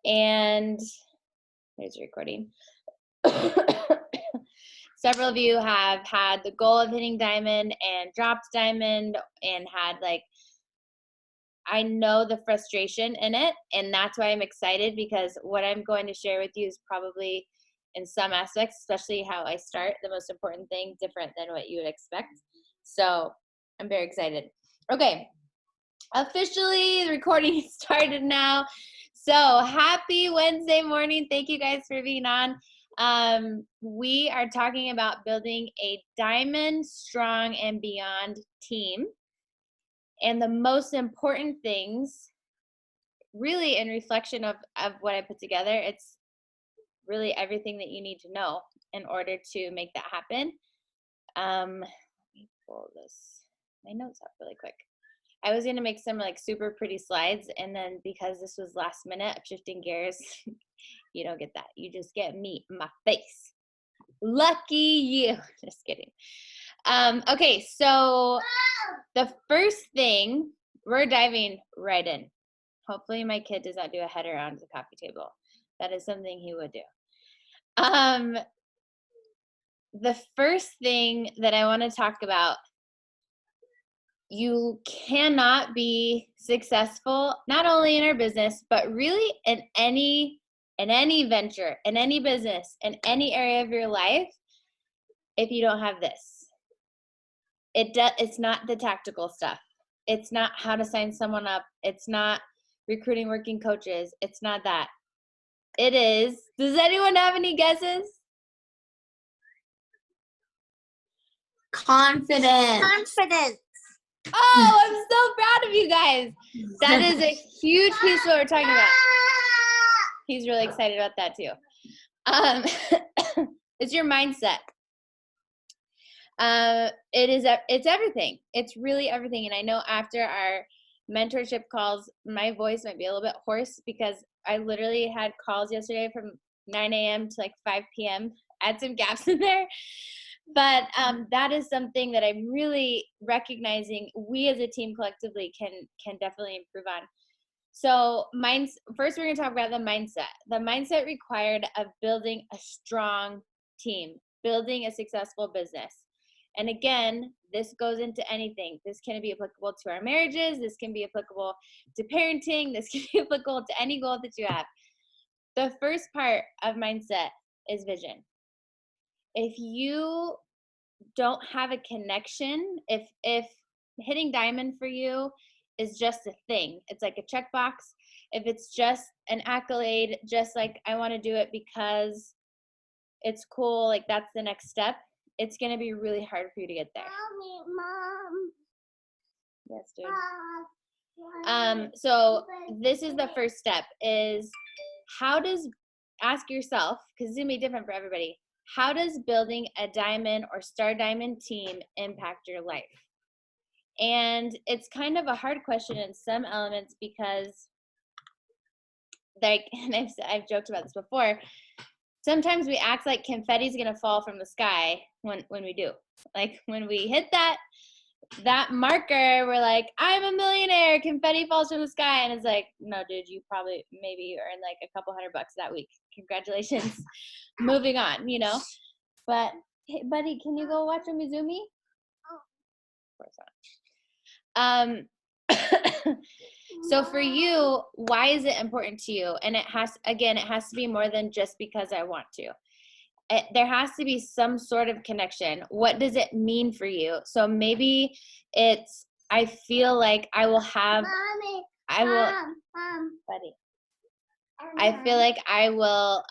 And there's a recording. Several of you have had the goal of hitting diamond and dropped diamond and had I know the frustration in it, and that's why I'm excited, because what I'm going to share with you is probably in some aspects, especially how I start, the most important thing, different than what you would expect. So I'm very excited. Okay, officially the recording started now. So happy Wednesday morning. Thank you guys for being on. We are talking about building a diamond, strong, and beyond team. And the most important things, really in reflection of what I put together, it's really everything that you need to know in order to make that happen. Let me pull my notes up really quick. I was gonna make some super pretty slides, and then because this was last minute, I'm shifting gears. You don't get that. You just get me, my face. Lucky you. Just kidding. Okay, so the first thing, we're diving right in. Hopefully my kid does not do a head around the coffee table. That is something he would do. The first thing that I want to talk about, you cannot be successful, not only in our business, but really in any venture, in any business, in any area of your life, if you don't have this. It's not the tactical stuff. It's not how to sign someone up. It's not recruiting working coaches. It's not that. It is, does anyone have any guesses? Confidence. Oh, I'm so proud of you guys. That is a huge piece of what we're talking about. He's really excited about that too. It's your mindset. It's everything. It's really everything. And I know after our mentorship calls, my voice might be a little bit hoarse because I literally had calls yesterday from 9 a.m. to 5 p.m. I had some gaps in there. But that is something that I'm really recognizing we as a team collectively can definitely improve on. So first we're going to talk about the mindset. The mindset required of building a strong team, building a successful business. And again, this goes into anything. This can be applicable to our marriages. This can be applicable to parenting. This can be applicable to any goal that you have. The first part of mindset is vision. If you don't have a connection, if hitting diamond for you is just a thing, it's like a checkbox, if it's just an accolade, just I want to do it because it's cool, that's the next step, it's going to be really hard for you to get there. Mom. Yes, dude. So this is the first step, is ask yourself, because it's going to be different for everybody, how does building a diamond or star diamond team impact your life? And it's kind of a hard question in some elements because, and I've joked about this before, sometimes we act like confetti's gonna fall from the sky when we do. When we hit that marker, we're I'm a millionaire, confetti falls from the sky, and it's no, dude, you maybe earned a couple $100 that week. Congratulations. Moving on, But hey, buddy, can you go watch Umizoomi? Of course not. So for you, why is it important to you? And it has to be more than just because I want to. There has to be some sort of connection. What does it mean for you? So maybe it's, I feel like I will have, buddy. I feel like I will,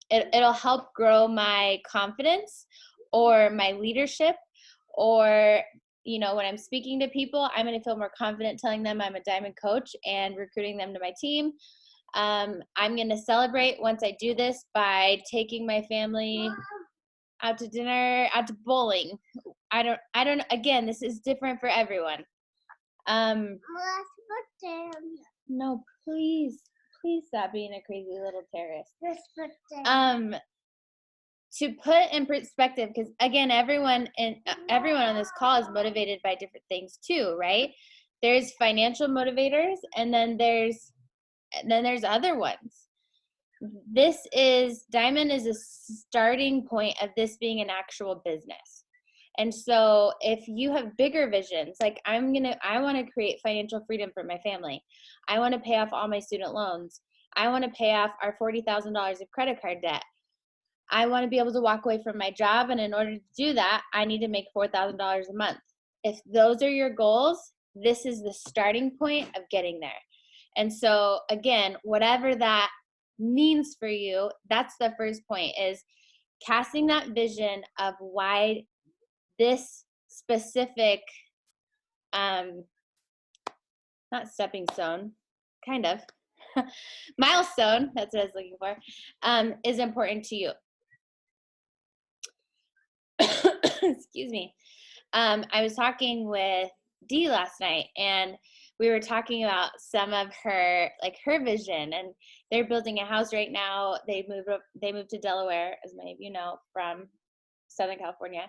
it'll help grow my confidence or my leadership, or, when I'm speaking to people, I'm going to feel more confident telling them I'm a diamond coach and recruiting them to my team. I'm going to celebrate once I do this by taking my family out to dinner, out to bowling. I don't, again, this is different for everyone. No, please stop being a crazy little terrorist. To put in perspective, because again, everyone on this call is motivated by different things too, right? There's financial motivators, and then there's And then there's other ones. Diamond is a starting point of this being an actual business. And so if you have bigger visions, like I want to create financial freedom for my family. I want to pay off all my student loans. I want to pay off our $40,000 of credit card debt. I want to be able to walk away from my job. And in order to do that, I need to make $4,000 a month. If those are your goals, this is the starting point of getting there. And so again, whatever that means for you, that's the first point, is casting that vision of why this specific, not stepping stone, kind of, milestone, that's what I was looking for, is important to you. Excuse me. I was talking with Dee last night, and we were talking about some of her vision, and they're building a house right now. They moved to Delaware, as many of you know, from Southern California,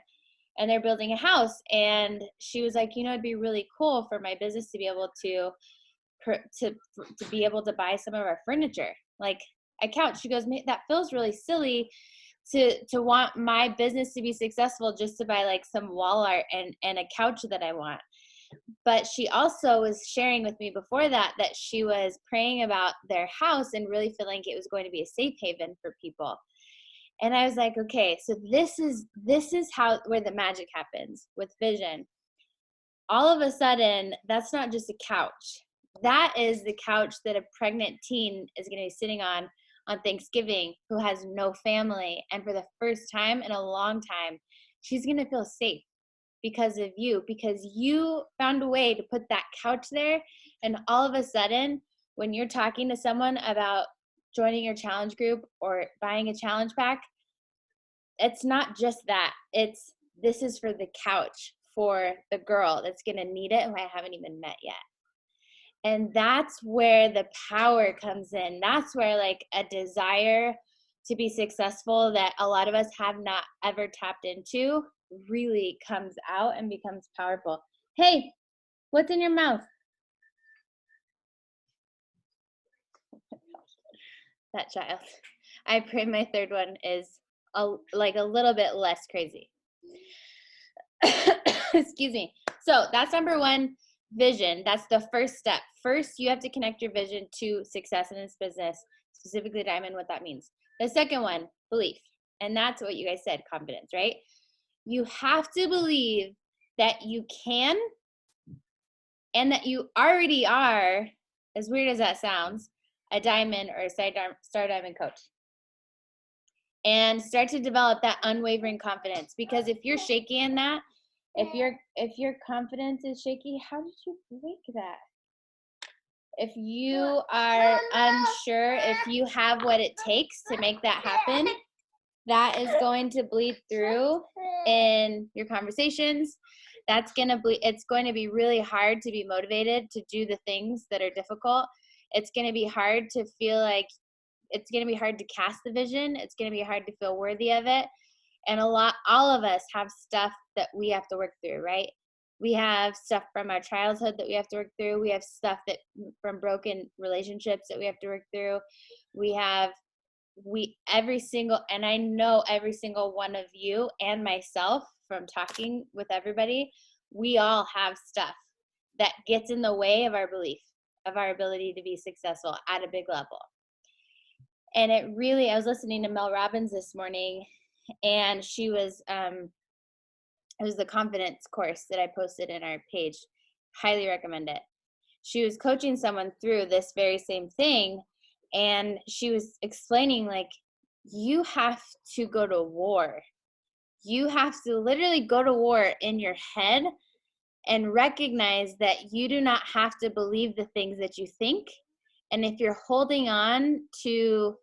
and they're building a house. And she was like, it'd be really cool for my business to be able to be able to buy some of our furniture, like a couch. She goes, that feels really silly to want my business to be successful just to buy like some wall art and a couch that I want. But she also was sharing with me before that she was praying about their house and really feeling like it was going to be a safe haven for people. And I was like, okay, so this is where the magic happens with vision. All of a sudden, that's not just a couch. That is the couch that a pregnant teen is going to be sitting on Thanksgiving, who has no family. And for the first time in a long time, she's going to feel safe because of you, because you found a way to put that couch there. And all of a sudden, when you're talking to someone about joining your challenge group or buying a challenge pack, it's not just that. This is for the couch for the girl that's going to need it, who I haven't even met yet. And that's where the power comes in. That's where like a desire to be successful that a lot of us have not ever tapped into really comes out and becomes powerful. Hey, what's in your mouth? That child. I pray my third one is a little bit less crazy. Excuse me. So that's number one, vision. That's the first step. First, you have to connect your vision to success in this business, specifically Diamond, what that means. The second one, belief. And that's what you guys said, confidence, right? You have to believe that you can and that you already are, as weird as that sounds, a diamond or a star diamond coach. And start to develop that unwavering confidence, because if you're shaky in that, if your confidence is shaky, how did you break that? If you are unsure if you have what it takes to make that happen, that is going to bleed through in your conversations. It's going to be really hard to be motivated to do the things that are difficult. It's going to be hard to feel like, it's going to be hard to cast the vision. It's going to be hard to feel worthy of it. And all of us have stuff that we have to work through, right? We have stuff from our childhood that we have to work through. We have stuff from broken relationships that we have to work through. And I know every single one of you and myself, from talking with everybody, we all have stuff that gets in the way of our belief, of our ability to be successful at a big level. And I was listening to Mel Robbins this morning, and she was, it was the confidence course that I posted in our page. Highly recommend it. She was coaching someone through this very same thing, and she was explaining, like, you have to go to war. You have to literally go to war in your head and recognize that you do not have to believe the things that you think. And if you're holding on to,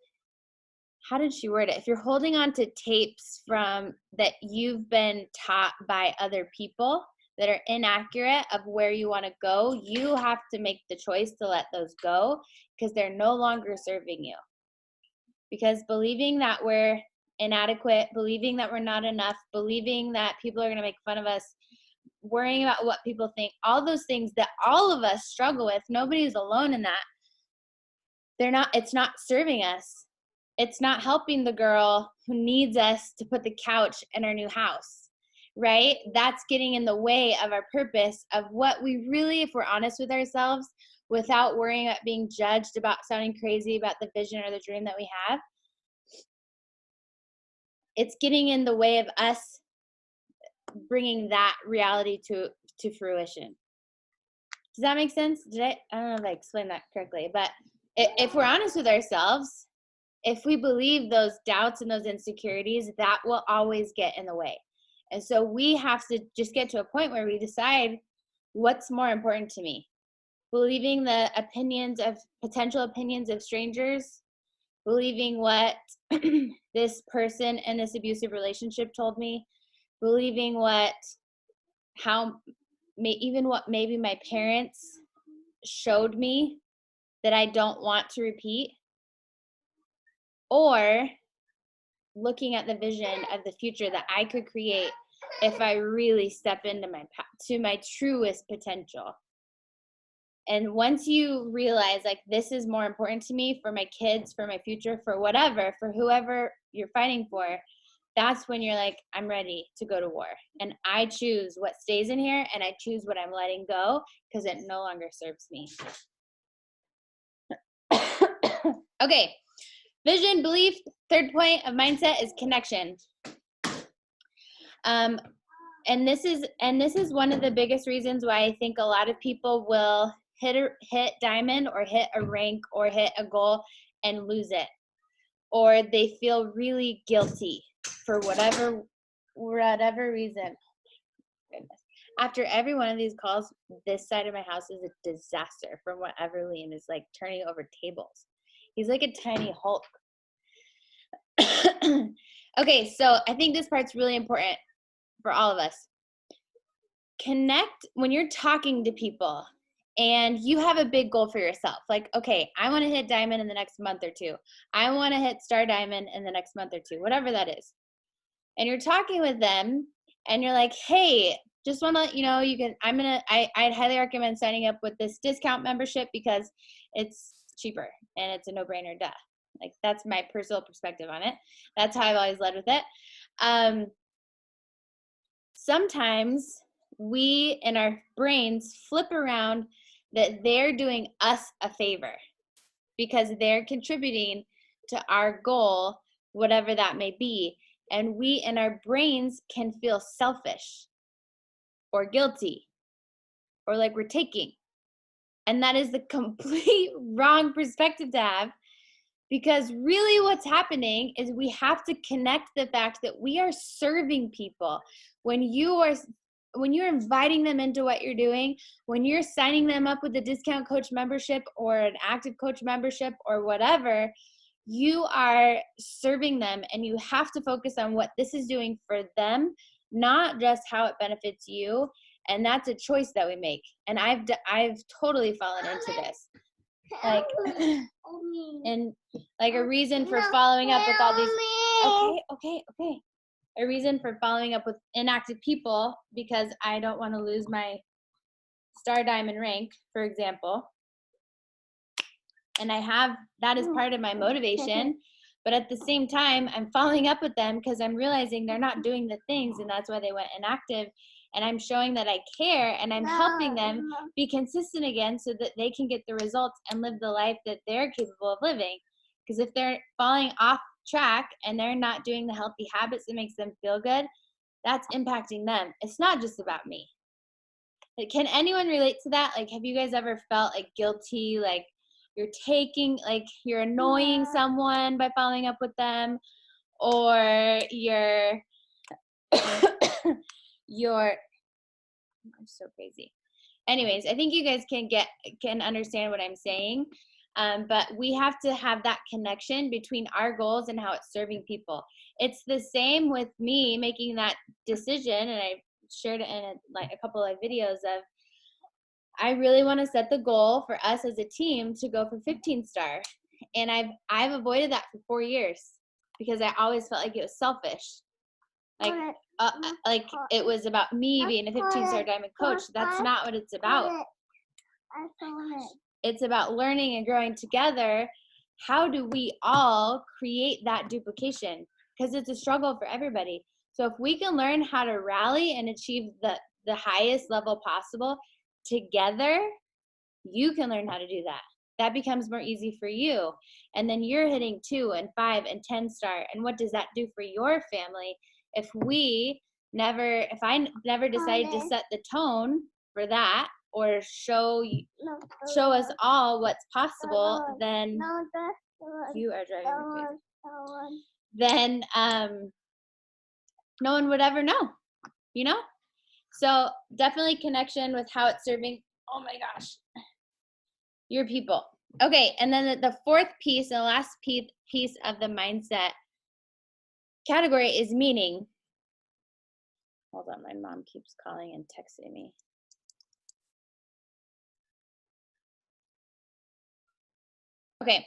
how did she word it? If you're holding on to tapes from that you've been taught by other people that are inaccurate of where you want to go, you have to make the choice to let those go, because they're no longer serving you. Because believing that we're inadequate, believing that we're not enough, believing that people are going to make fun of us, worrying about what people think, all those things that all of us struggle with, nobody's alone in that. it's not serving us. It's not helping the girl who needs us to put the couch in our new house, right? That's getting in the way of our purpose of what we really, if we're honest with ourselves, without worrying about being judged about sounding crazy about the vision or the dream that we have. It's getting in the way of us bringing that reality to fruition. Does that make sense? I don't know if I explained that correctly, but if we're honest with ourselves, if we believe those doubts and those insecurities, that will always get in the way. And so we have to just get to a point where we decide what's more important to me. Believing the potential opinions of strangers, believing what this person in this abusive relationship told me, believing what maybe my parents showed me that I don't want to repeat, or looking at the vision of the future that I could create if I really step into my truest potential. And once you realize, like, this is more important to me, for my kids, for my future, for whatever, for whoever you're fighting for, that's when you're like, I'm ready to go to war. And I choose what stays in here, and I choose what I'm letting go because it no longer serves me. Okay. Vision, belief, third point of mindset is connection. And this is one of the biggest reasons why I think a lot of people will hit diamond or hit a rank or hit a goal and lose it, or they feel really guilty for whatever reason. Goodness. After every one of these calls, this side of my house is a disaster from whatever Liam is like turning over tables. He's like a tiny Hulk. Okay, so I think this part's really important for all of us. Connect when you're talking to people and you have a big goal for yourself. Like, okay, I want to hit diamond in the next month or two. I want to hit star diamond in the next month or two, whatever that is. And you're talking with them and you're like, hey, just want to let you know, I'd highly recommend signing up with this discount membership because it's cheaper and it's a no-brainer, duh. Like, that's my personal perspective on it. That's how I've always led with it. Sometimes we in our brains flip around that they're doing us a favor because they're contributing to our goal, whatever that may be. And we in our brains can feel selfish or guilty or like we're taking. And that is the complete wrong perspective to have, because really what's happening is we have to connect the fact that we are serving people. When you're inviting them into what you're doing, when you're signing them up with a discount coach membership or an active coach membership or whatever, you are serving them, and you have to focus on what this is doing for them, not just how it benefits you. And that's a choice that we make. And I've totally fallen into this. Like, and like a reason for following up with all these, okay. A reason for following up with inactive people because I don't want to lose my star diamond rank, for example. And that is part of my motivation. But at the same time, I'm following up with them because I'm realizing they're not doing the things, and that's why they went inactive. And I'm showing that I care, and I'm helping them be consistent again so that they can get the results and live the life that they're capable of living. Because if they're falling off track and they're not doing the healthy habits that makes them feel good, that's impacting them. It's not just about me. Like, can anyone relate to that? Like, have you guys ever felt like guilty, like you're annoying someone by following up with them, or I'm so crazy. Anyways, I think you guys can understand what I'm saying. But we have to have that connection between our goals and how it's serving people. It's the same with me making that decision, and I shared it in a couple of videos of, I really want to set the goal for us as a team to go for 15 star. And I've avoided that for 4 years because I always felt like it was selfish. Like it was about me being a 15 star diamond coach. That's not what it's about. It's about learning and growing together how do we all create that duplication? Because it's a struggle for everybody. So if we can learn how to rally and achieve the highest level possible together, you can learn how to do that. That becomes more easy for you. And then you're hitting 2 and 5 and 10 star. And what does that do for your family if I never decide to set the tone for that or show us all what's possible, then you are driving me crazy. Then no one would ever know, you know? So definitely connection with how it's serving, oh my gosh, your people. Okay, and then the fourth piece, the last piece of the mindset category is meaning. Hold on, my mom keeps calling and texting me. Okay,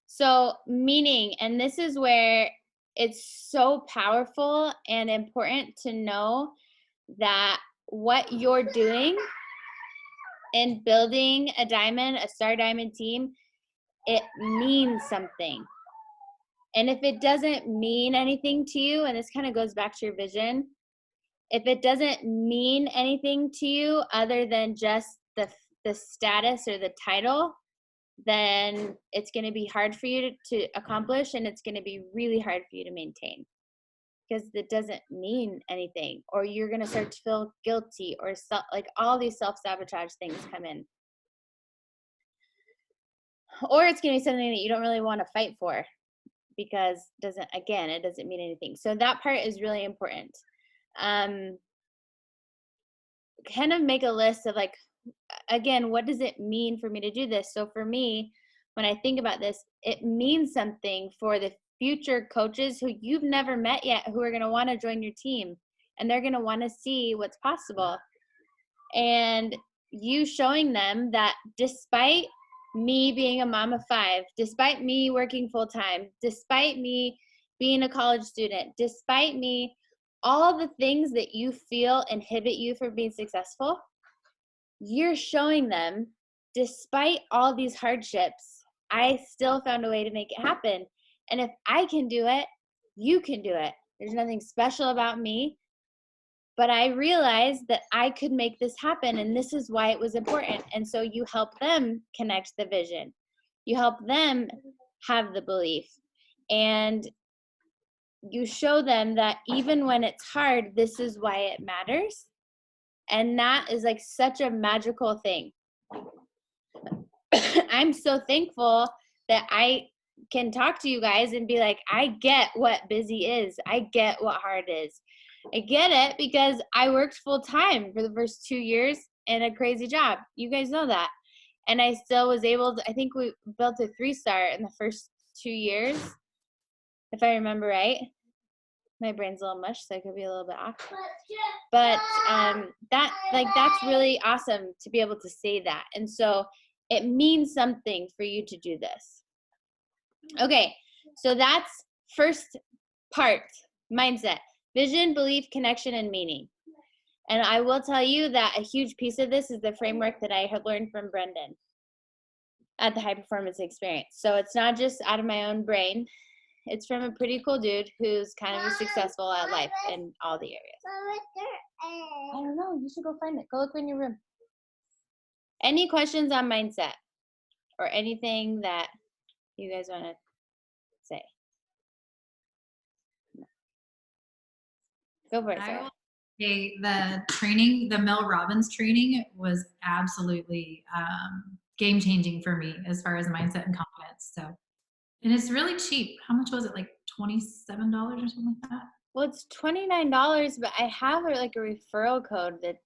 so meaning, and this is where it's so powerful and important to know that what you're doing in building a star diamond team, it means something. And if it doesn't mean anything to you, and this kind of goes back to your vision, if it doesn't mean anything to you other than just the status or the title, then it's going to be hard for you to accomplish, and it's going to be really hard for you to maintain because it doesn't mean anything, or you're going to start to feel guilty or like all these self-sabotage things come in. Or it's going to be something that you don't really want to fight for because it doesn't mean anything. So that part is really important. Kind of make a list of like, again, what does it mean for me to do this? So for me, when I think about this, it means something for the future coaches who you've never met yet, who are going to want to join your team, and they're going to want to see what's possible. And you showing them that despite me being a mom of 5, despite me working full time, despite me being a college student, despite me, all the things that you feel inhibit you from being successful, you're showing them, despite all these hardships, I still found a way to make it happen. And if I can do it, you can do it. There's nothing special about me, but I realized that I could make this happen, and this is why it was important. And so you help them connect the vision. You help them have the belief. And you show them that even when it's hard, this is why it matters. And that is like such a magical thing. I'm so thankful that I can talk to you guys and be like, I get what busy is. I get what hard is. I get it because I worked full time for the first 2 years in a crazy job. You guys know that. And I still was able to, I think we built a 3-star in the first 2 years, if I remember right. My brain's a little mush, so I could be a little bit off. But that's really awesome to be able to say that. And so it means something for you to do this. Okay, so that's first part, mindset, vision, belief, connection, and meaning. And I will tell you that a huge piece of this is the framework that I had learned from Brendan at the High Performance Experience. So it's not just out of my own brain. It's from a pretty cool dude who's kind of successful at life in all the areas. I don't know. You should go find it. Go look in your room. Any questions on mindset or anything that you guys want to say? Go for it, Sarah. The training, the Mel Robbins training was absolutely game-changing for me as far as mindset and confidence. So, and it's really cheap. How much was it? Like $27 or something like that? Well, it's $29, but I have like a referral code that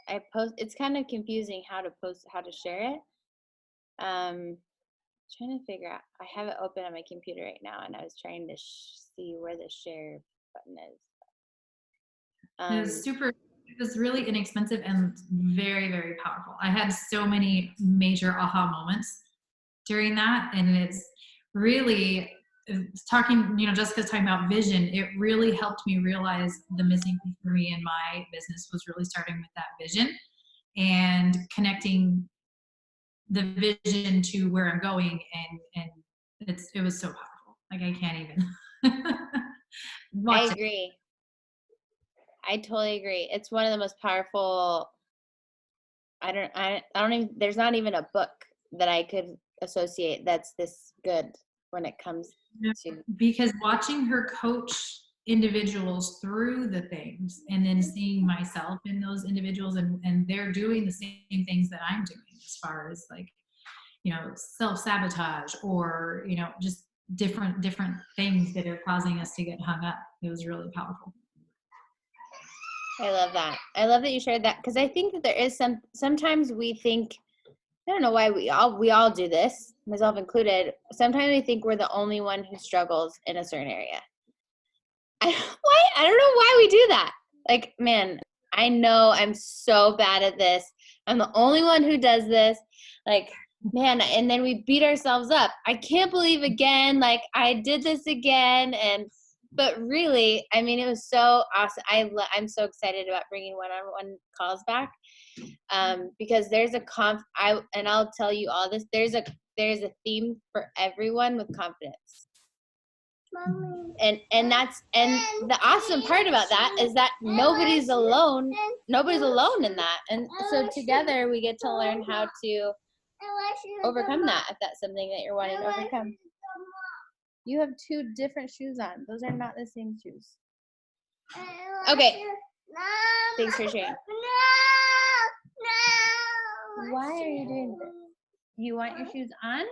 I post. It's kind of confusing how to share it. Trying to figure out. I have it open on my computer right now, and I was trying to see where the share button is. It was really inexpensive and very, very powerful. I had so many major aha moments during that, and it's really talking, Jessica's talking about vision. It really helped me realize the missing piece for me in my business was really starting with that vision and connecting the vision to where I'm going and it was so powerful. Like I can't even I watch it. agree. I totally agree. It's one of the most powerful. I don't even. There's not even a book that I could associate that's this good when it comes to. Because watching her coach individuals through the things and then seeing myself in those individuals, and they're doing the same things that I'm doing as far as like, self-sabotage or, just different things that are causing us to get hung up. It was really powerful. I love that. I love that you shared that, because I think that there is sometimes we think, I don't know why we all do this, myself included. Sometimes we think we're the only one who struggles in a certain area. I don't know why we do that. Like, man, I know I'm so bad at this. I'm the only one who does this. Like, man, and then we beat ourselves up. I can't believe again, like I did this again. But really, I mean, it was so awesome. I'm so excited about bringing one-on-one calls back, because there's and I'll tell you all this. There's a theme for everyone with confidence. Mommy. And the awesome part about that is that nobody's alone in that. And so together we get to learn how to overcome that, if that's something that you're wanting to overcome. You have two different shoes on. Those are not the same shoes. Okay. Thanks for sharing. Why are you doing this? You want your shoes on?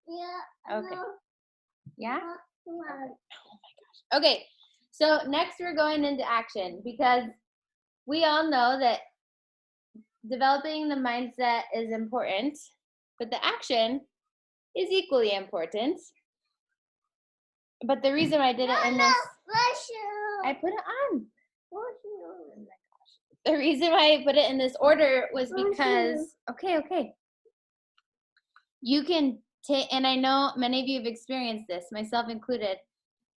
Yeah. Okay. Yeah? Oh my gosh. Okay. So next we're going into action, because we all know that developing the mindset is important, but the action is equally important. But the reason I did it in this, I put it on. Oh my gosh. The reason why I put it in this order was because, okay. You can take, and I know many of you have experienced this, myself included.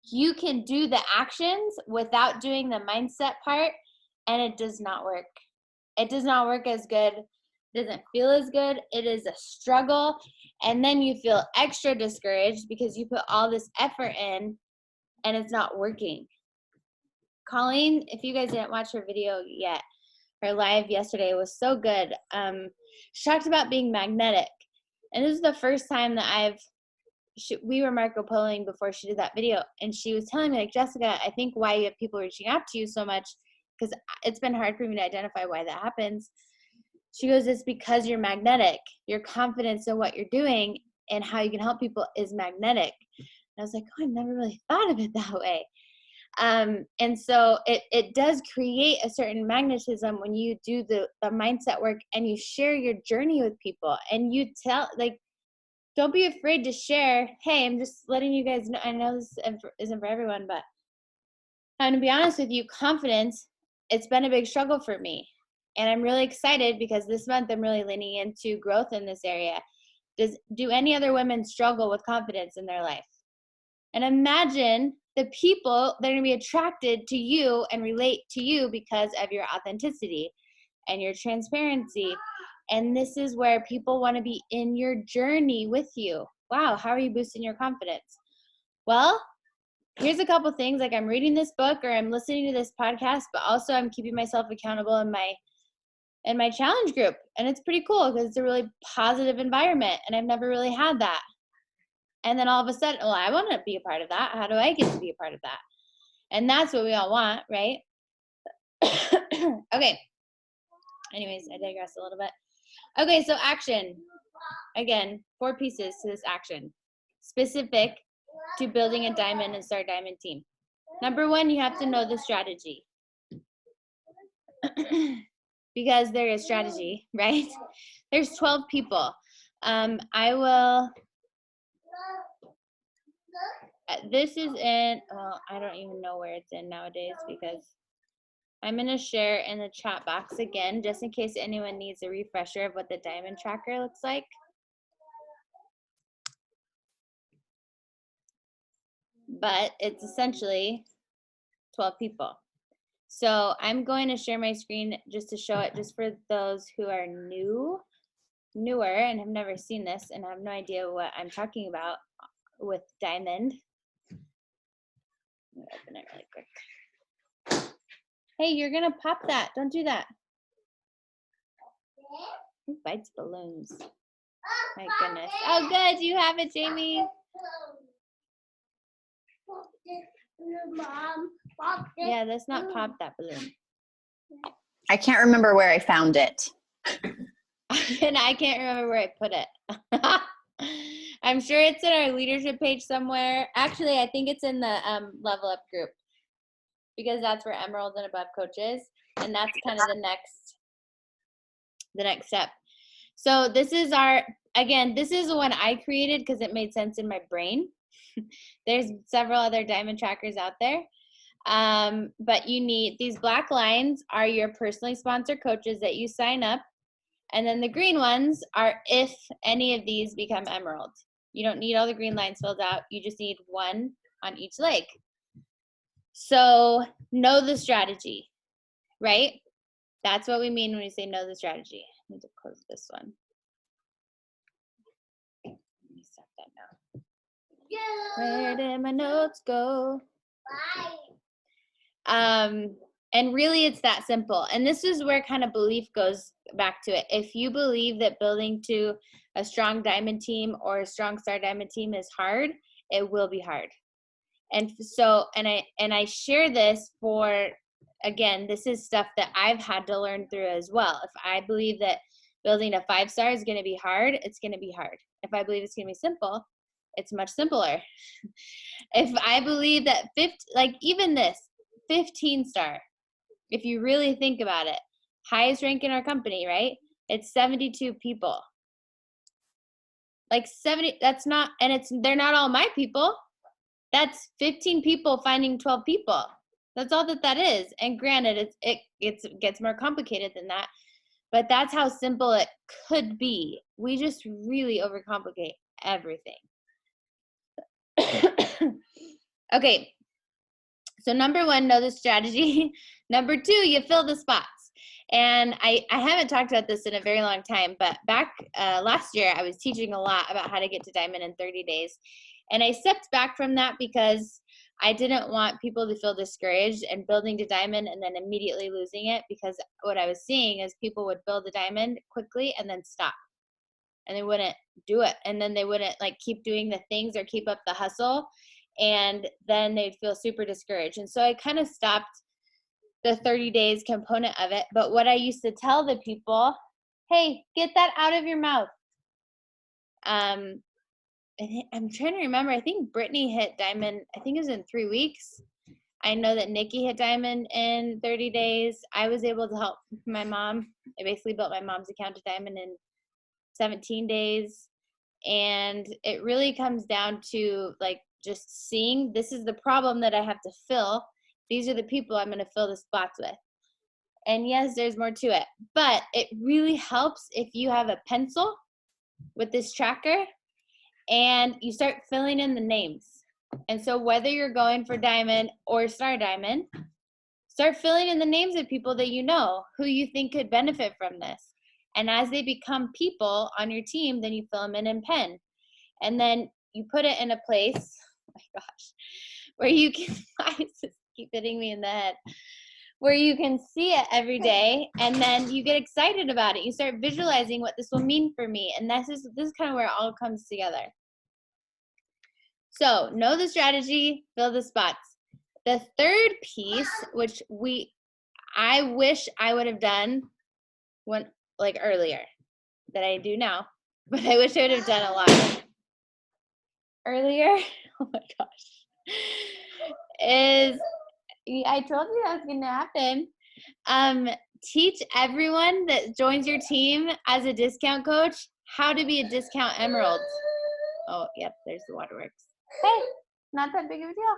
You can do the actions without doing the mindset part, and it does not work. It does not work as good. It doesn't feel as good. It is a struggle. And then you feel extra discouraged because you put all this effort in and it's not working. Colleen, if you guys didn't watch her video yet, her live yesterday was so good. She talked about being magnetic. And this is the first time that we were Marco Poloing before she did that video. And she was telling me, like, Jessica, I think why you have people reaching out to you so much, because it's been hard for me to identify why that happens. She goes, it's because you're magnetic. Your confidence in what you're doing and how you can help people is magnetic. And I was like, oh, I've never really thought of it that way. And so it does create a certain magnetism when you do the mindset work and you share your journey with people and you tell, like, don't be afraid to share. Hey, I'm just letting you guys know. I know this isn't for everyone, but I'm going to be honest with you, confidence, it's been a big struggle for me. And I'm really excited because this month I'm really leaning into growth in this area. Do any other women struggle with confidence in their life? And imagine the people that are going to be attracted to you and relate to you because of your authenticity and your transparency. And this is where people want to be in your journey with you. Wow, how are you boosting your confidence? Well, here's a couple things. Like, I'm reading this book or I'm listening to this podcast, but also I'm keeping myself accountable in my challenge group. And it's pretty cool because it's a really positive environment and I've never really had that. And then all of a sudden, well, I want to be a part of that. How do I get to be a part of that? And that's what we all want, right? Okay. Anyways, I digress a little bit. Okay, so action. Again, 4 pieces to this action. Specific to building a diamond and star diamond team. Number 1, you have to know the strategy. Because there is strategy, right? There's 12 people. This is in, I don't even know where it's in nowadays because I'm going to share in the chat box again, just in case anyone needs a refresher of what the diamond tracker looks like. But it's essentially 12 people. So I'm going to share my screen just to show it, just for those who are newer and have never seen this and have no idea what I'm talking about. with diamond. Let me open it really quick. Hey, you're gonna pop that. Don't do that. Who bites balloons? My goodness. Oh, good. You have it, Jamie. Yeah, let's not pop that balloon. I can't remember where I found it. And I can't remember where I put it. I'm sure it's in our leadership page somewhere. Actually, I think it's in the level up group, because that's where Emerald and above coach is, and that's kind of the next step. So this is this is the one I created because it made sense in my brain. There's several other diamond trackers out there. But you need, these black lines are your personally sponsored coaches that you sign up. And then the green ones are if any of these become emerald. You don't need all the green lines filled out. You just need one on each leg. So know the strategy, right? That's what we mean when we say know the strategy. I need to close this one. Let me stop that now. Where did my notes go? And really it's that simple. And this is where kind of belief goes back to it. If you believe that building to a strong diamond team or a strong star diamond team is hard, it will be hard. And so, and I share this for, again, this is stuff that I've had to learn through as well. If I believe that building a 5-star is going to be hard, it's going to be hard. If I believe it's going to be simple, it's much simpler. If I believe that even this 15-star, if you really think about it, highest rank in our company, right? It's 72 people. Like 70, that's not, and they're not all my people. That's 15 people finding 12 people. That's all that is. And granted, it gets more complicated than that, but that's how simple it could be. We just really overcomplicate everything. Okay. So number 1, know the strategy. Number 2, you fill the spots. And I haven't talked about this in a very long time, but back last year, I was teaching a lot about how to get to diamond in 30 days. And I stepped back from that because I didn't want people to feel discouraged and building to diamond and then immediately losing it, because what I was seeing is people would build a diamond quickly and then stop. And they wouldn't do it. And then they wouldn't keep doing the things or keep up the hustle. And then they'd feel super discouraged. And so I kind of stopped the 30 days component of it. But what I used to tell the people, hey, get that out of your mouth. I'm trying to remember. I think Brittany hit diamond, I think it was in 3 weeks. I know that Nikki hit diamond in 30 days. I was able to help my mom. I basically built my mom's account to diamond in 17 days. And it really comes down to just seeing, this is the problem that I have to fill. These are the people I'm going to fill the spots with. And yes, there's more to it, but it really helps if you have a pencil with this tracker and you start filling in the names. And so whether you're going for diamond or star diamond, start filling in the names of people that you know who you think could benefit from this. And as they become people on your team, then you fill them in pen. And then you put it in a place, oh my gosh, where you can, I just keep hitting me in the head, where you can see it every day, and then you get excited about it. You start visualizing what this will mean for me. And this is kind of where it all comes together. So know the strategy, fill the spots. The third piece, which I wish I would have done earlier that I do now, but I wish I would have done a lot earlier. Oh my gosh. I told you that was going to happen. Teach everyone that joins your team as a discount coach how to be a discount emerald. Oh, yep, there's the waterworks. Hey, not that big of a deal.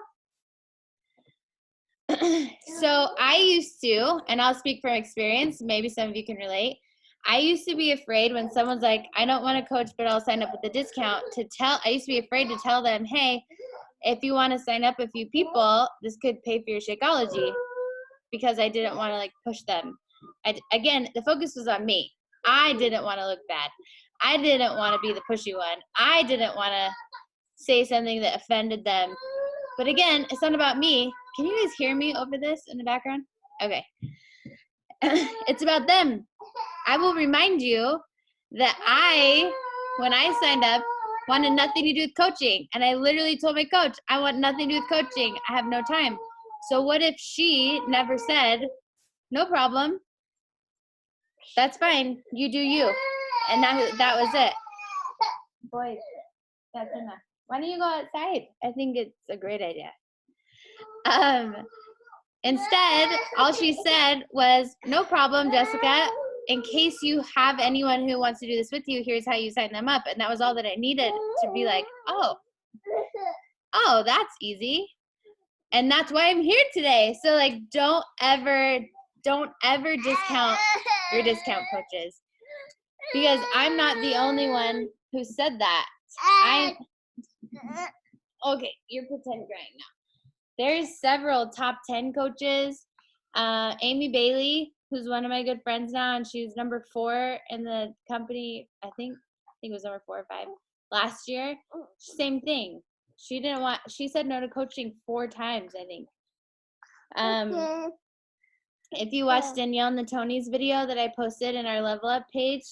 So I used to, and I'll speak from experience, maybe some of you can relate. I used to be afraid when someone's like, I don't want to coach, but I'll sign up with a discount, I used to be afraid to tell them, hey, if you want to sign up a few people, this could pay for your Shakeology, because I didn't want to push them. Again, the focus was on me. I didn't want to look bad. I didn't want to be the pushy one. I didn't want to say something that offended them. But again, it's not about me. Can you guys hear me over this in the background? Okay. It's about them. I will remind you that when I signed up, wanted nothing to do with coaching. And I literally told my coach, I want nothing to do with coaching. I have no time. So what if she never said, no problem. That's fine. You do you. And that was it. Boys, that's enough. Why don't you go outside? I think it's a great idea. Instead, all she said was, no problem, Jessica. In case you have anyone who wants to do this with you, here's how you sign them up. And that was all that I needed to be like, oh, that's easy. And that's why I'm here today. So like, don't ever discount your discount coaches, because I'm not the only one who said that. Okay, you're pretend crying now. There's several top 10 coaches. Amy Bailey, who's one of my good friends now, and she's number 4 in the company. I think it was number 4 or 5 last year. Same thing. She said no to coaching 4 times, I think. If you watched Danielle Natoni's video that I posted in our Level Up page,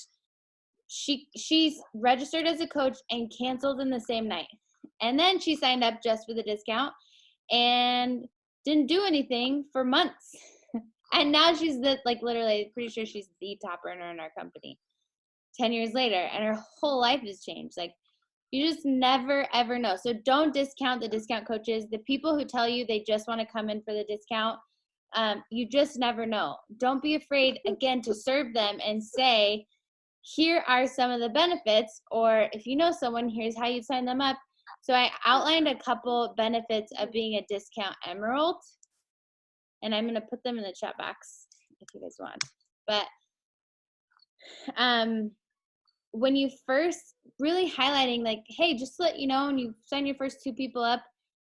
she's registered as a coach and canceled in the same night. And then she signed up just for the discount and didn't do anything for months. And now she's literally pretty sure she's the top earner in our company 10 years later, and her whole life has changed. Like, you just never ever know. So don't discount the discount coaches. The people who tell you they just want to come in for the discount, you just never know. Don't be afraid, again, to serve them and say, here are some of the benefits, or if you know someone, here's how you sign them up. So I outlined a couple benefits of being a discount emerald, and I'm going to put them in the chat box if you guys want. But when you first really highlighting, like, hey, just to let you know, when you sign your first 2 people up,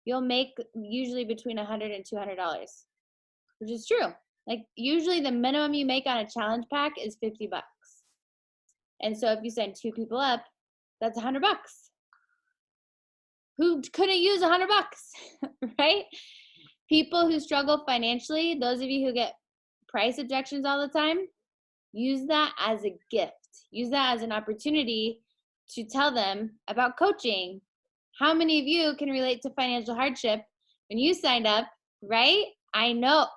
you'll make usually between $100 and $200, which is true. Like, usually the minimum you make on a challenge pack is $50. And so if you sign 2 people up, that's $100. Who couldn't use $100, right? People who struggle financially, those of you who get price objections all the time, use that as a gift. Use that as an opportunity to tell them about coaching. How many of you can relate to financial hardship when you signed up, right? I know.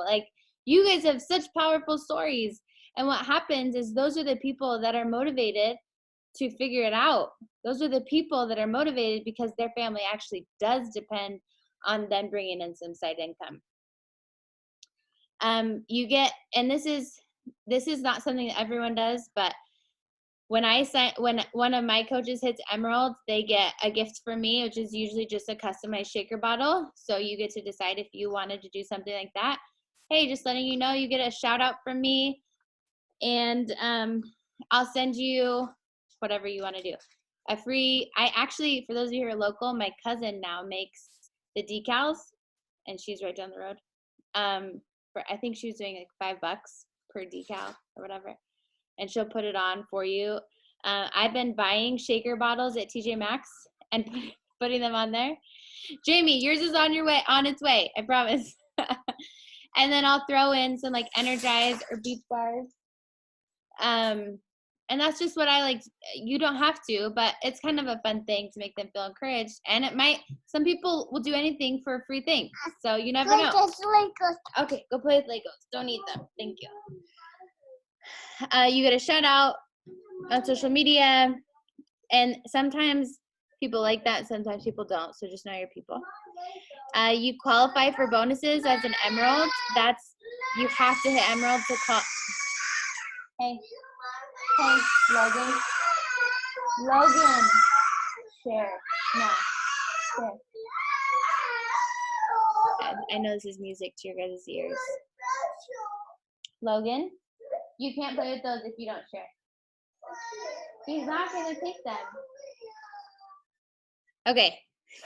Like, you guys have such powerful stories. And what happens is those are the people that are motivated to figure it out. Those are the people that are motivated because their family actually does depend on them bringing in some side income. And this is not something that everyone does, but when one of my coaches hits Emerald, they get a gift from me, which is usually just a customized shaker bottle. So you get to decide if you wanted to do something like that. Hey, just letting you know, you get a shout out from me, and I'll send you whatever you want to do. I actually, for those of you who are local, my cousin now makes the decals, and she's right down the road. I think she was doing like $5 per decal or whatever, and she'll put it on for you. I've been buying shaker bottles at TJ Maxx and putting them on there. Jamie, yours is on its way, I promise. And then I'll throw in some like Energize or Beach Bars. And that's just what I like. You don't have to, but it's kind of a fun thing to make them feel encouraged. And some people will do anything for a free thing. So you never know. Okay, go play with Legos. Don't eat them. Thank you. You get a shout out on social media. And sometimes people like that. Sometimes people don't. So just know your people. You qualify for bonuses as an Emerald. You have to hit Emerald to call. Hey, Logan. Share. No. Share. I know this is music to your guys' ears. Logan, you can't play with those if you don't share. He's not going to take them. Okay.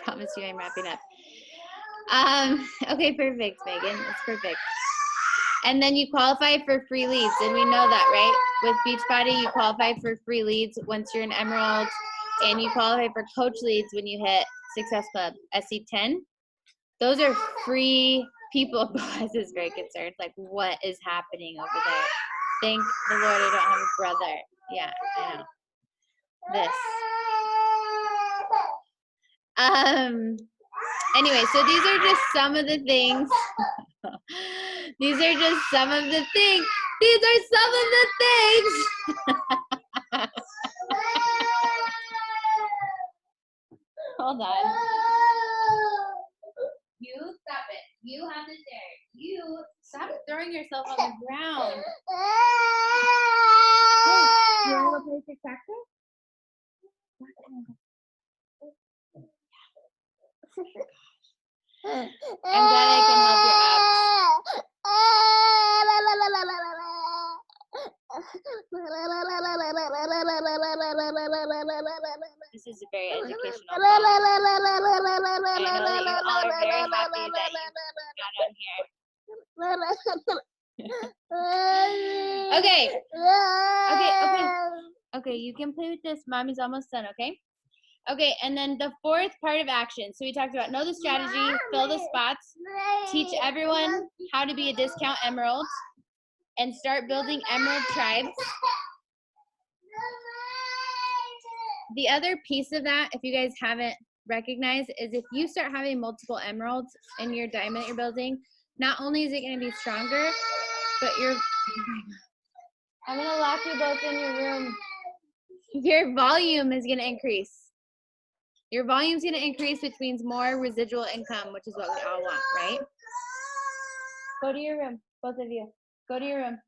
Promise you I'm wrapping up. Okay, perfect, Megan. That's perfect. And then you qualify for free leads, and we know that, right? With Beachbody, you qualify for free leads once you're an Emerald. and you qualify for coach leads when you hit Success Club SC10. Those are free people. Boaz is very concerned. Like, what is happening over there? Thank the Lord I don't have a brother. Yeah, I know. This. Anyway, so these are just some of the things. These are just some of the things. These are some of the things. Hold on. You stop it. You have the chair. You stop throwing yourself on the ground. Hey, you want to go play tic-tac-toe? I'm glad I can help your abs. This is a very educational call. I know that you all are very happy that you got on here. Okay, you can play with this. Mommy's almost done, okay? Okay, and then the fourth part of action. So we talked about know the strategy, fill the spots, teach everyone how to be a discount emerald, and start building emerald tribes. The other piece of that, if you guys haven't recognized, is if you start having multiple emeralds in your diamond that you're building, not only is it going to be stronger, but I'm going to lock you both in your room. Your volume is going to increase. Your volume's going to increase, which means more residual income, which is what we all want, right? Go to your room, both of you. Go to your room.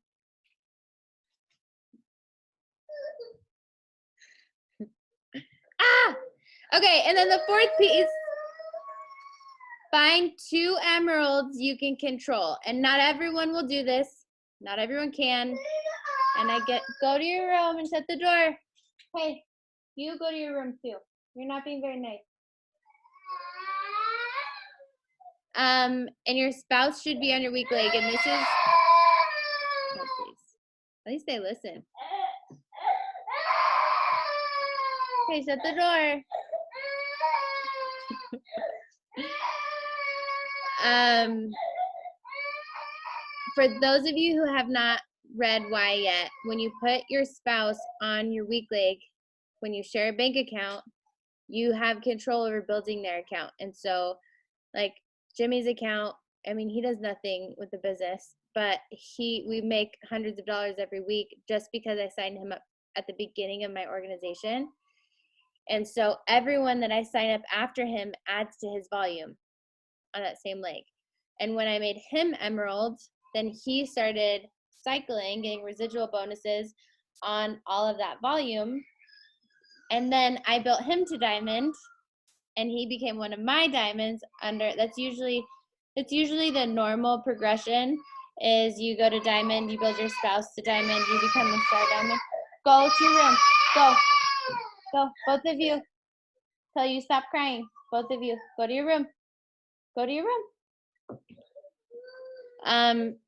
Okay, and then the fourth piece, find 2 emeralds you can control. And not everyone will do this. Not everyone can. And go to your room and shut the door. Hey, you go to your room too. You're not being very nice. And your spouse should be on your weak leg. And this is, oh, please. At least they listen. Okay, shut the door. For those of you who have not read why yet, when you put your spouse on your weak leg, when you share a bank account, you have control over building their account. And so, like Jimmy's account, I mean, he does nothing with the business, but we make hundreds of dollars every week just because I signed him up at the beginning of my organization. And so everyone that I sign up after him adds to his volume on that same leg. And when I made him emerald, then he started cycling, getting residual bonuses on all of that volume. And then I built him to diamond, and he became one of my diamonds. That's usually the normal progression is you go to diamond, you build your spouse to diamond, you become a star diamond. Go to your room. Go, both of you. Till you stop crying. Both of you, go to your room. Go to your room.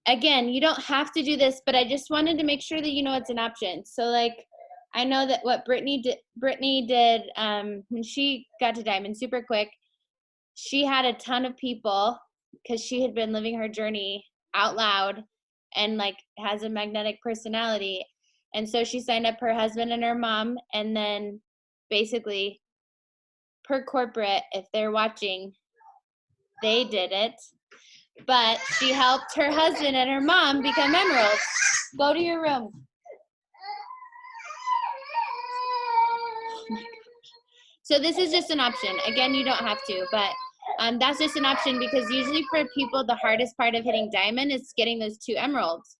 Again, you don't have to do this, but I just wanted to make sure that you know it's an option. So like, I know that what Brittany did when she got to diamond super quick, she had a ton of people because she had been living her journey out loud and like has a magnetic personality. And so she signed up her husband and her mom, and then basically per corporate, if they're watching, they did it. But she helped her husband and her mom become emeralds. Go to your room. So this is just an option. Again, you don't have to, but that's just an option because usually for people, the hardest part of hitting diamond is getting those 2 emeralds.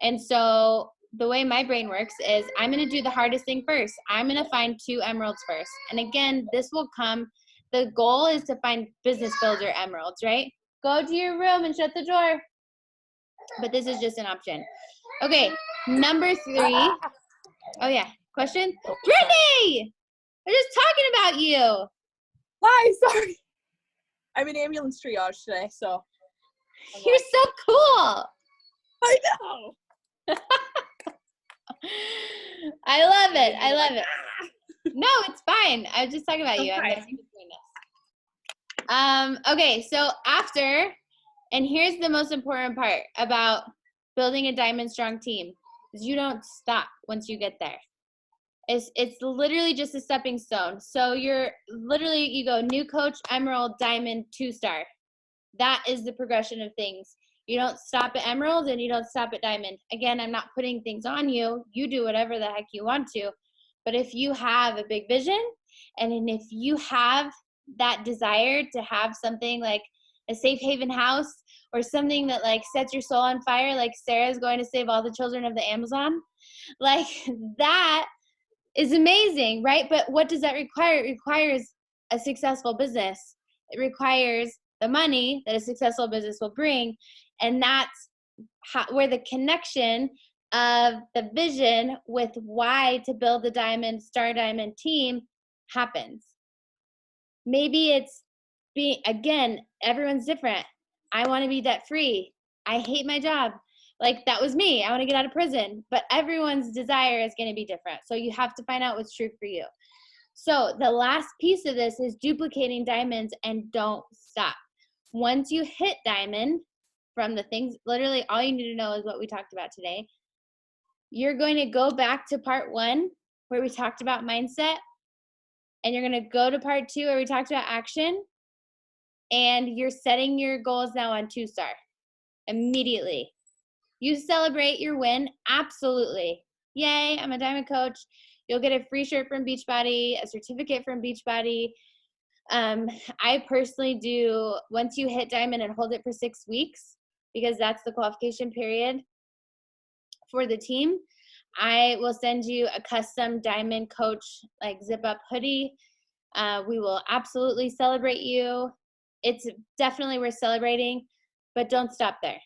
And so the way my brain works is I'm going to do the hardest thing first. I'm going to find 2 emeralds first. And again, this will come. The goal is to find business builder emeralds, right? Go to your room and shut the door. But this is just an option. Okay, number 3. Oh, yeah. Question? Brittany! We're just talking about you. Hi, sorry. I'm in ambulance triage today, so. You're so cool. I know. I love it. I love it. No, it's fine. I was just talking about you. I'm Okay. messing between us. Okay, so after, and here's the most important part about building a diamond strong team, is you don't stop once you get there. It's literally just a stepping stone. So you're literally, you go new coach, emerald, diamond, 2-star. That is the progression of things. You don't stop at emerald and you don't stop at diamond. Again, I'm not putting things on you. You do whatever the heck you want to. But if you have a big vision, and if you have that desire to have something like a safe haven house, or something that like sets your soul on fire, like Sarah's going to save all the children of the Amazon, like that is amazing, right? But what does that require? It requires a successful business. It requires the money that a successful business will bring. And that's where the connection of the vision with why to build the diamond, star diamond team happens. Maybe it's being, again, everyone's different. I want to be debt free. I hate my job. Like that was me. I want to get out of prison. But everyone's desire is going to be different. So you have to find out what's true for you. So the last piece of this is duplicating diamonds, and don't stop. Once you hit diamond from the things, literally all you need to know is what we talked about today. You're going to go back to part 1 where we talked about mindset, and you're going to go to part 2 where we talked about action, and you're setting your goals now on 2-star immediately. You celebrate your win, absolutely. Yay, I'm a diamond coach. You'll get a free shirt from Beachbody, a certificate from Beachbody. I personally do, once you hit diamond and hold it for 6 weeks, because that's the qualification period for the team, I will send you a custom diamond coach like zip up hoodie. We will absolutely celebrate you. It's definitely worth celebrating, but don't stop there.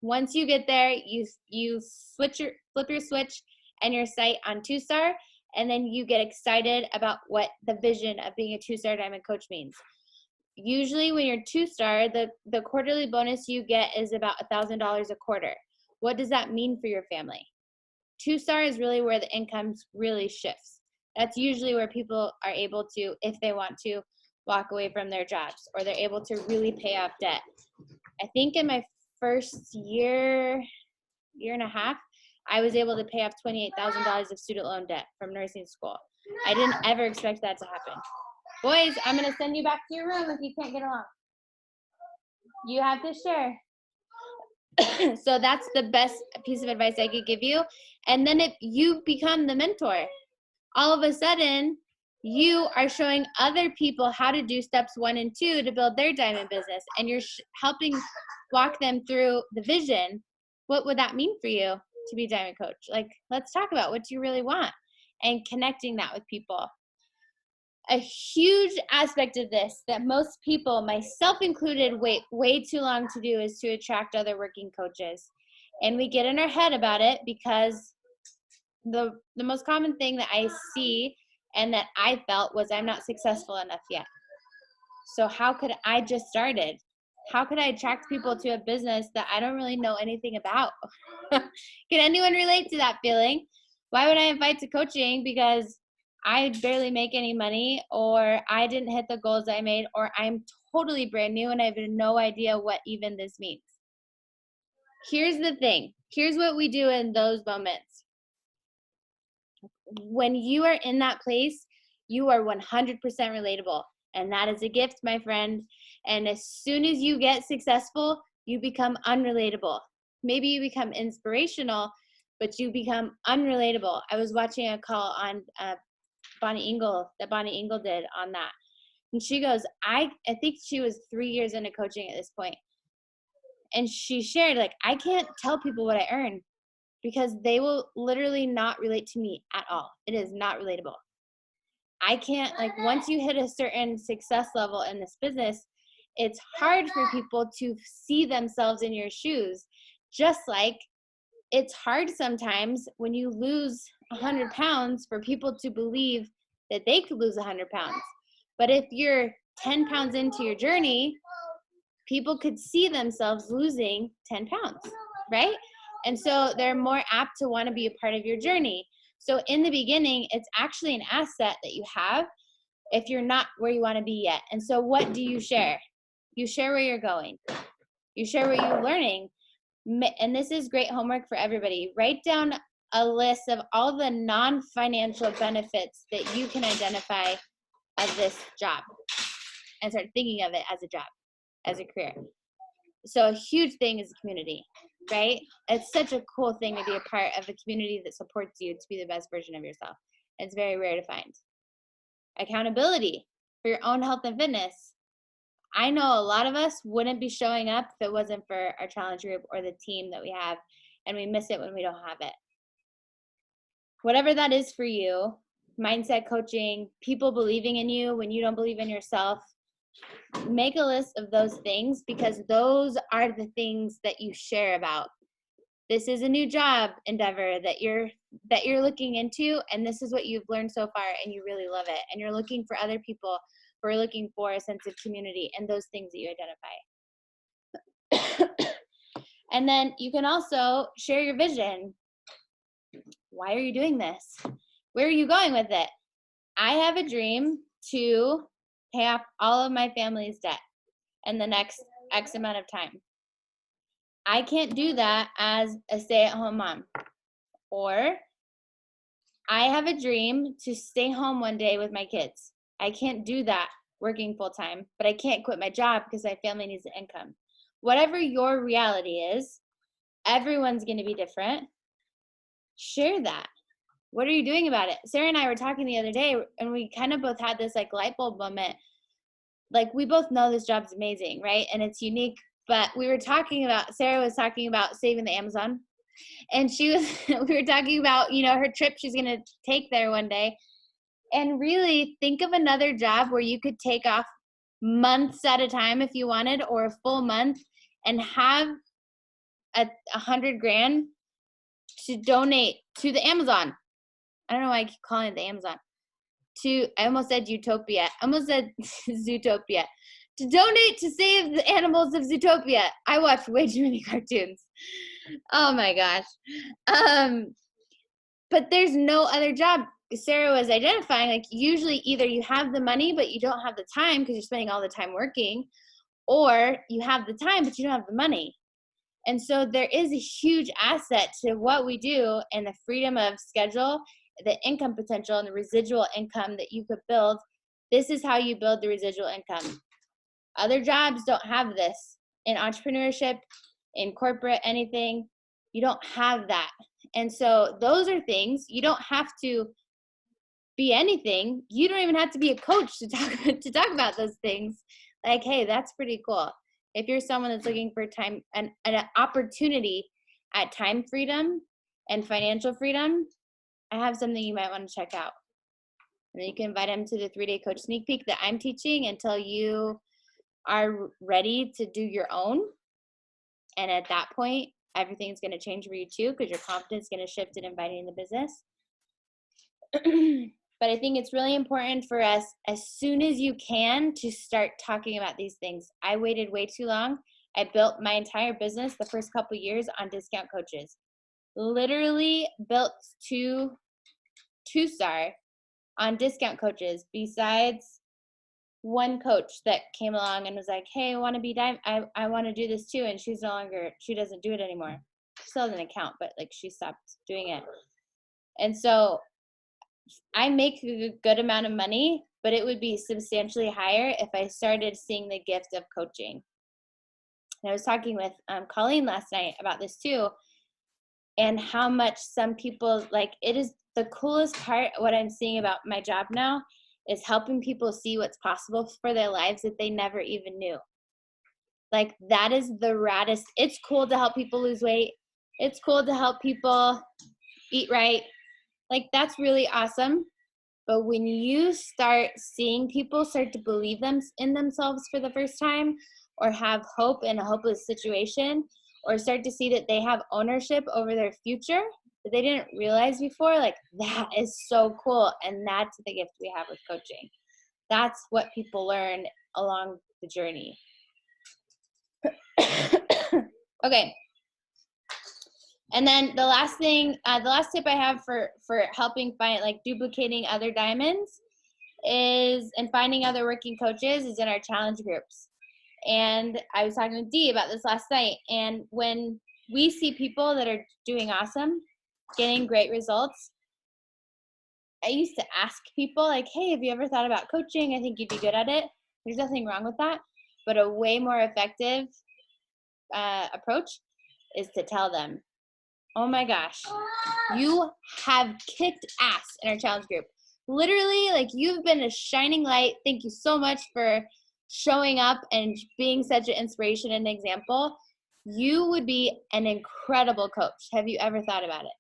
Once you get there, you flip your switch and your sight on 2-star, and then you get excited about what the vision of being a 2-star diamond coach means. Usually when you're 2-star, the quarterly bonus you get is about $1,000 a quarter. What does that mean for your family? 2-star is really where the income really shifts. That's usually where people are able to, if they want to, walk away from their jobs, or they're able to really pay off debt. I think in my first year and a half, I was able to pay off $28,000 of student loan debt from nursing school. I didn't ever expect that to happen. Boys, I'm going to send you back to your room if you can't get along. You have to share. So that's the best piece of advice I could give you. And then if you become the mentor, all of a sudden you are showing other people how to do steps 1 and 2 to build their diamond business, and you're helping walk them through the vision. What would that mean for you to be a diamond coach? Like, let's talk about what you really want, and connecting that with people. A huge aspect of this that most people, myself included, wait way too long to do is to attract other working coaches. And we get in our head about it because the most common thing that I see and that I felt was I'm not successful enough yet. So how could I just started? How could I attract people to a business that I don't really know anything about? Can anyone relate to that feeling? Why would I invite to coaching? Because I barely make any money, or I didn't hit the goals I made, or I'm totally brand new and I have no idea what even this means. Here's the thing. Here's what we do in those moments. When you are in that place, you are 100% relatable. And that is a gift, my friend. And as soon as you get successful, you become unrelatable. Maybe you become inspirational, but you become unrelatable. I was watching a call on Bonnie Engel did on that. And she goes, I think she was 3 years into coaching at this point. And she shared, like, I can't tell people what I earn because they will literally not relate to me at all. It is not relatable. I can't, like, once you hit a certain success level in this business, it's hard for people to see themselves in your shoes. Just like it's hard sometimes when you lose 100 pounds for people to believe that they could lose 100 pounds. But if you're 10 pounds into your journey, people could see themselves losing 10 pounds, right? And so they're more apt to want to be a part of your journey. So in the beginning, it's actually an asset that you have if you're not where you want to be yet. And so what do you share? You share where you're going. You share what you're learning. And this is great homework for everybody. Write down a list of all the non-financial benefits that you can identify of this job and start thinking of it as a job, as a career. So a huge thing is community, right? It's such a cool thing to be a part of a community that supports you to be the best version of yourself. It's very rare to find. Accountability for your own health and fitness. I know a lot of us wouldn't be showing up if it wasn't for our challenge group or the team that we have, and we miss it when we don't have it. Whatever that is for you, mindset coaching, people believing in you when you don't believe in yourself, make a list of those things, because those are the things that you share about. This is a new job endeavor that you're looking into, and this is what you've learned so far, and you really love it. And you're looking for other people who are looking for a sense of community and those things that you identify. And then you can also share your vision. Why are you doing this? Where are you going with it? I have a dream to pay off all of my family's debt in the next X amount of time. I can't do that as a stay-at-home mom. Or I have a dream to stay home one day with my kids. I can't do that working full-time, but I can't quit my job because my family needs the income. Whatever your reality is, everyone's going to be different. Share that. What are you doing about it? Sarah and I were talking the other day, and we kind of both had this like light bulb moment. Like, we both know this job's amazing, right? And it's unique. But we were talking about, Sarah was talking about saving the Amazon. And we were talking about, her trip she's going to take there one day. And really think of another job where you could take off months at a time if you wanted, or a full month, and have $100,000 to donate to the Amazon. I don't know why I keep calling it the Amazon. I almost said Utopia. I almost said Zootopia. To donate to save the animals of Zootopia. I watch way too many cartoons. Oh my gosh. But there's no other job. Sarah was identifying, like, usually either you have the money but you don't have the time because you're spending all the time working, or you have the time but you don't have the money. And so there is a huge asset to what we do, and the freedom of schedule, the income potential, and the residual income that you could build. This is how you build the residual income. Other jobs don't have this. In entrepreneurship, in corporate, anything, you don't have that. And so those are things. You don't have to be anything. You don't even have to be a coach to talk about those things. Like, hey, that's pretty cool. If you're someone that's looking for time and an opportunity at time freedom and financial freedom, I have something you might want to check out. And then you can invite them to the 3-day coach sneak peek that I'm teaching until you are ready to do your own. And at that point, everything's going to change for you too, because your confidence is going to shift in inviting the business. But I think it's really important for us, as soon as you can, to start talking about these things. I waited way too long. I built my entire business the first couple of years on discount coaches. Literally built two-star on discount coaches, besides one coach that came along and was like, hey, I want to be I want to do this too. And she doesn't do it anymore. She still has an account, but like, she stopped doing it. And so I make a good amount of money, but it would be substantially higher if I started seeing the gift of coaching. And I was talking with Colleen last night about this too, and how much some people, like, it is the coolest part. What I'm seeing about my job now is helping people see what's possible for their lives that they never even knew. Like, that is the raddest. It's cool to help people lose weight. It's cool to help people eat right. Like, that's really awesome. But when you start seeing people start to believe in themselves for the first time, or have hope in a hopeless situation, or start to see that they have ownership over their future that they didn't realize before, like, that is so cool. And that's the gift we have with coaching. That's what people learn along the journey. Okay. And then the last thing, the last tip I have for helping find, like, duplicating other diamonds is, and finding other working coaches, is in our challenge groups. And I was talking to Dee about this last night. And when we see people that are doing awesome, getting great results, I used to ask people, like, hey, have you ever thought about coaching? I think you'd be good at it. There's nothing wrong with that. But a way more effective approach is to tell them, oh my gosh, you have kicked ass in our challenge group. Literally, like, you've been a shining light. Thank you so much for showing up and being such an inspiration and example. You would be an incredible coach. Have you ever thought about it?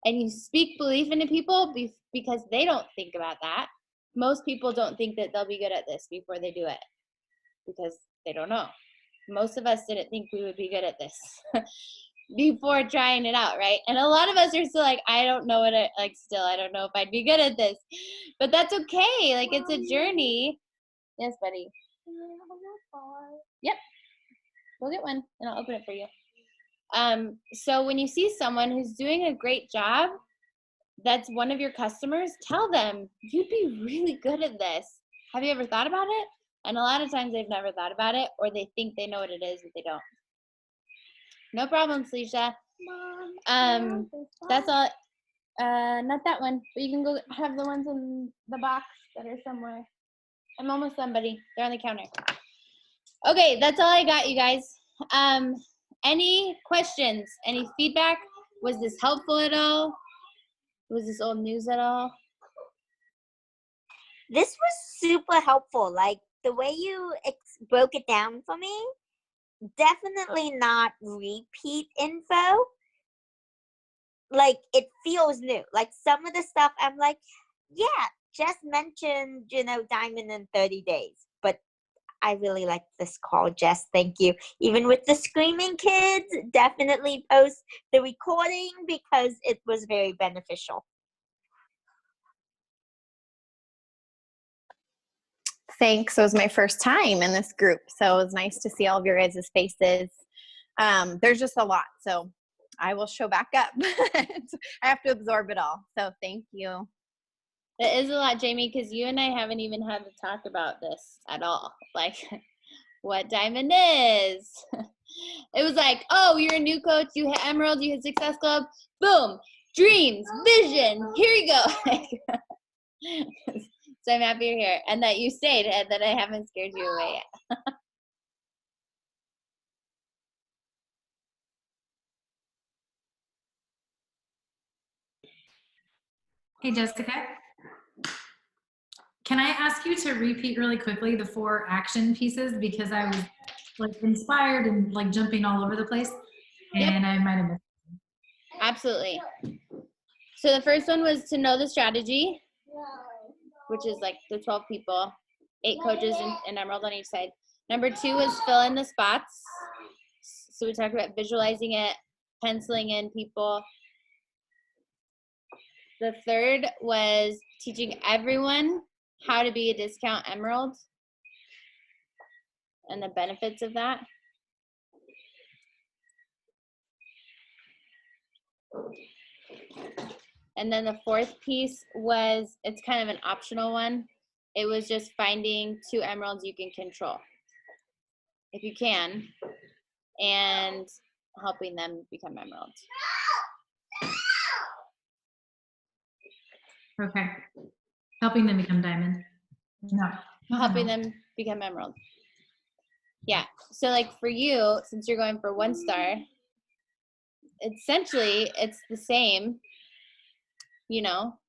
And you speak belief into people because they don't think about that. Most people don't think that they'll be good at this before they do it because they don't know. Most of us didn't think we would be good at this before trying it out, right? And a lot of us are still like, I don't know what I don't know if I'd be good at this. But that's okay. Like, it's a journey. Yes, buddy. Yep. Go get one and I'll open it for you. So when you see someone who's doing a great job, that's one of your customers, tell them, you'd be really good at this. Have you ever thought about it? And a lot of times they've never thought about it, or they think they know what it is, but they don't. No problem, Sleisha. That's all. Not that one, but you can go have the ones in the box that are somewhere. I'm almost done, buddy. They're on the counter. Okay, that's all I got, you guys. Any questions? Any feedback? Was this helpful at all? Was this old news at all? This was super helpful. Like, the way you broke it down for me, definitely not repeat info. Like, it feels new. Like, some of the stuff I'm like, yeah, just mentioned, diamond in 30 days. But I really like this call, Jess. Thank you. Even with the screaming kids, definitely post the recording because it was very beneficial. Thanks. It was my first time in this group, so it was nice to see all of your guys' faces. There's just a lot, so I will show back up. I have to absorb it all, so thank you. It is a lot, Jamie, because you and I haven't even had to talk about this at all. Like, what diamond is. It was like, oh, you're a new coach, you hit Emerald, you hit Success Club, boom, dreams, vision, here you go. So I'm happy you're here and that you stayed and that I haven't scared you away yet. Hey, Jessica. Can I ask you to repeat really quickly the 4 action pieces, because I was like inspired and like jumping all over the place, and I might have missed. Absolutely. So the first one was to know the strategy, which is like the 12 people, 8 coaches and Emerald on each side. Number 2 was fill in the spots. So we talked about visualizing it, penciling in people. The third was teaching everyone how to be a discount Emerald and the benefits of that. And then the 4th piece was, it's kind of an optional one. It was just finding 2 emeralds you can control, if you can, and helping them become emeralds. Okay. Helping them become diamond. No. Helping them become emerald. Yeah. So like for you, since you're going for 1 star, essentially it's the same,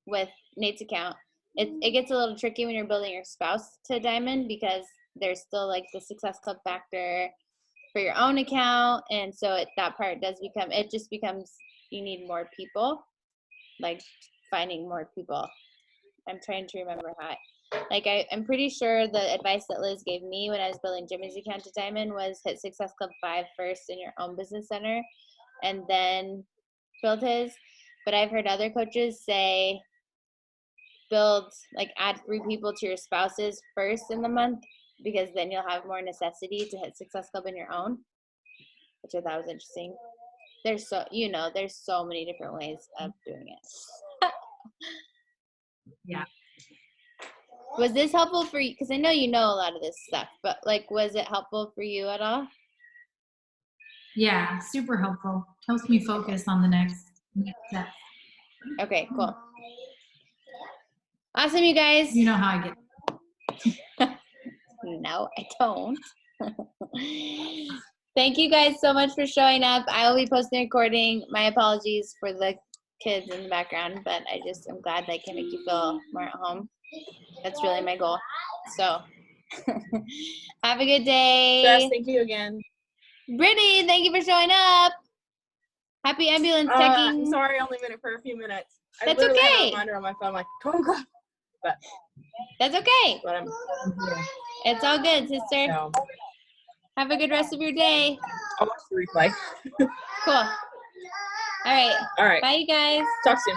with Nate's account. It gets a little tricky when you're building your spouse to diamond because there's still like the Success Club factor for your own account. And so that part just becomes, you need more people, like finding more people. I'm trying to remember how I'm pretty sure the advice that Liz gave me when I was building Jimmy's account to diamond was hit Success Club 5 first in your own business center and then build his. But I've heard other coaches say add 3 people to your spouses first in the month, because then you'll have more necessity to hit Success Club in your own, which I thought was interesting. there's so many different ways of doing it. Yeah. Was this helpful for you? Because I know you know a lot of this stuff, but like, was it helpful for you at all? Yeah, super helpful. Helps me focus on the next step. Okay, cool. Awesome, you guys. You know how I get. No, I don't. Thank you guys so much for showing up. I will be posting a recording. My apologies for the kids in the background, but I'm glad that I can make you feel more at home. That's really my goal. So have a good day. Jess, thank you again. Brittany, thank you for showing up. Happy ambulance I'm checking. sorry I only went it for a few minutes. I That's literally had okay. a reminder on my phone, like, oh god. That's okay. But I'm here. It's all good, sister. So Have a good rest of your day. I'll watch the replay. Cool. All right. All right. Bye, you guys. Talk soon.